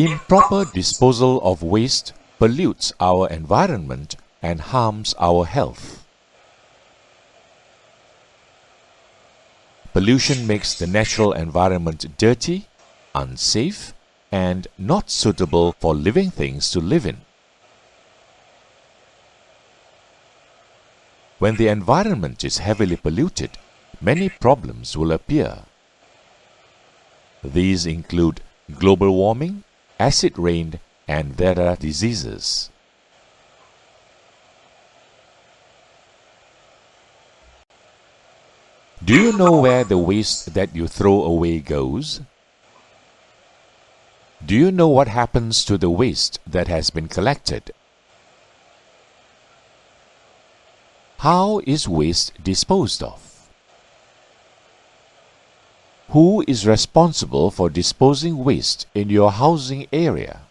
Improper disposal of waste pollutes our environment and harms our health. Pollution makes the natural environment dirty, unsafe, and not suitable for living things to live in. When the environment is heavily polluted, many problems will appear. These include global warming, acid rain, and there are diseases. Do you know where the waste that you throw away goes? Do you know what happens to the waste that has been collected? How is waste disposed of? Who is responsible for disposing waste in your housing area?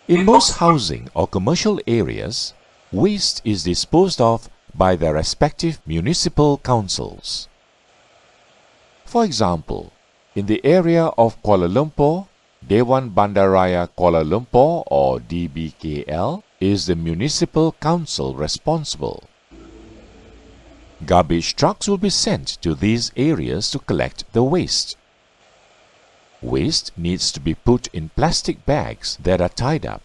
In most housing or commercial areas, waste is disposed of by their respective municipal councils. For example, in the area of Kuala Lumpur, Dewan Bandaraya Kuala Lumpur or DBKL is the municipal council responsible. Garbage trucks will be sent to these areas to collect the waste. Waste needs to be put in plastic bags that are tied up.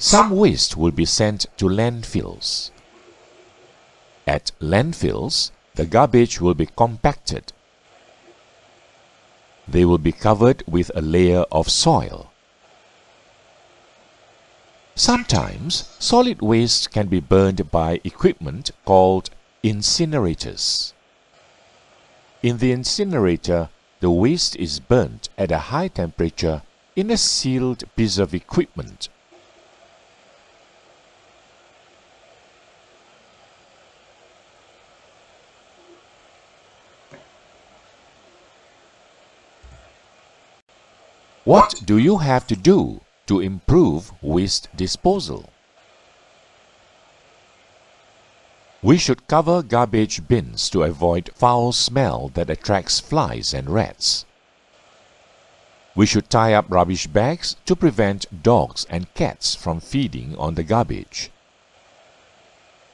Some waste will be sent to landfills. At landfills, the garbage will be compacted. They will be covered with a layer of soil. Sometimes, solid waste can be burned by equipment called incinerators. In the incinerator, the waste is burnt at a high temperature in a sealed piece of equipment. What do you have to do to improve waste disposal? We should cover garbage bins to avoid foul smell that attracts flies and rats. We should tie up rubbish bags to prevent dogs and cats from feeding on the garbage.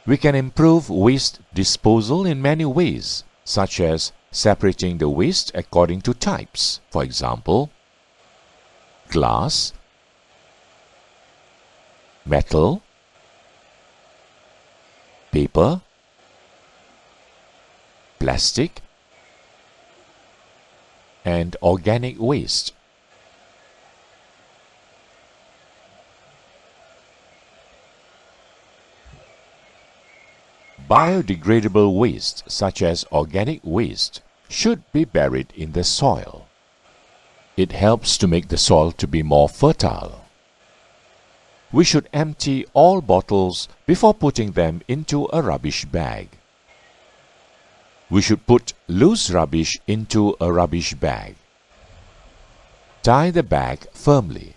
We can improve waste disposal in many ways, such as separating the waste according to types. For example, glass, metal, paper, plastic, and organic waste. Biodegradable waste, such as organic waste, should be buried in the soil. It helps to make the soil to be more fertile. We should empty all bottles before putting them into a rubbish bag. We should put loose rubbish into a rubbish bag. Tie the bag firmly.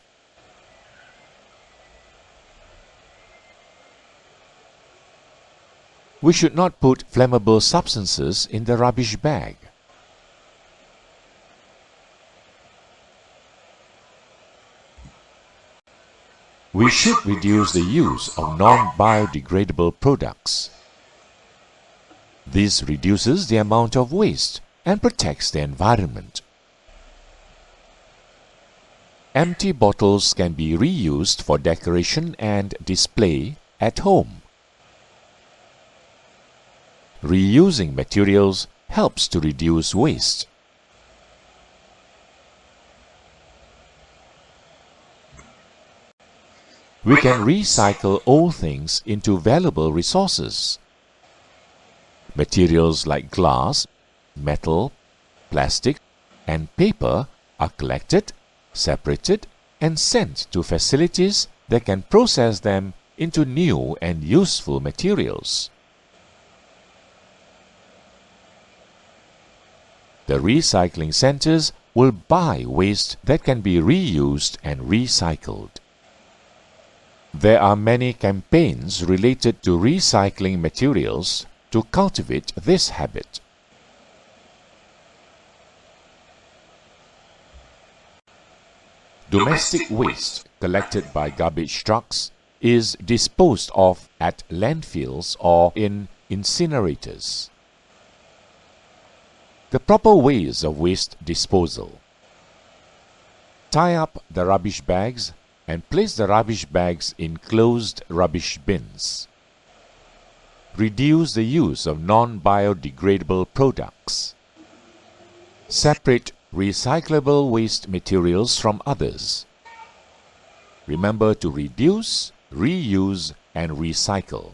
We should not put flammable substances in the rubbish bag. We should reduce the use of non-biodegradable products. This reduces the amount of waste and protects the environment. Empty bottles can be reused for decoration and display at home. Reusing materials helps to reduce waste. We can recycle old things into valuable resources. Materials like glass, metal, plastic, and paper are collected, separated, and sent to facilities that can process them into new and useful materials. The recycling centers will buy waste that can be reused and recycled. There are many campaigns related to recycling materials to cultivate this habit. Domestic waste collected by garbage trucks is disposed of at landfills or in incinerators. The proper ways of waste disposal: tie up the rubbish bags and place the rubbish bags in closed rubbish bins. Reduce the use of non-biodegradable products. Separate recyclable waste materials from others. Remember to reduce, reuse, and recycle.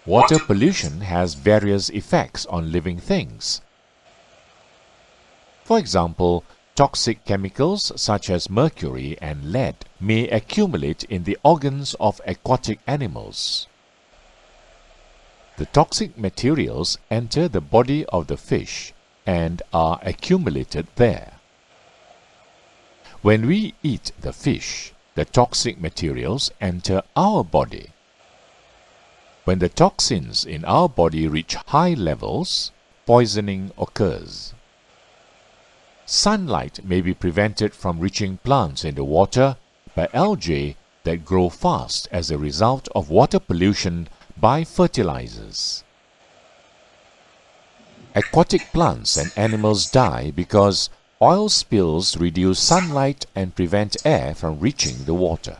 Water pollution has various effects on living things. For example, toxic chemicals such as mercury and lead may accumulate in the organs of aquatic animals. The toxic materials enter the body of the fish and are accumulated there. When we eat the fish, the toxic materials enter our body. When the toxins in our body reach high levels, poisoning occurs. Sunlight may be prevented from reaching plants in the water by algae that grow fast as a result of water pollution by fertilizers. Aquatic plants and animals die because oil spills reduce sunlight and prevent air from reaching the water.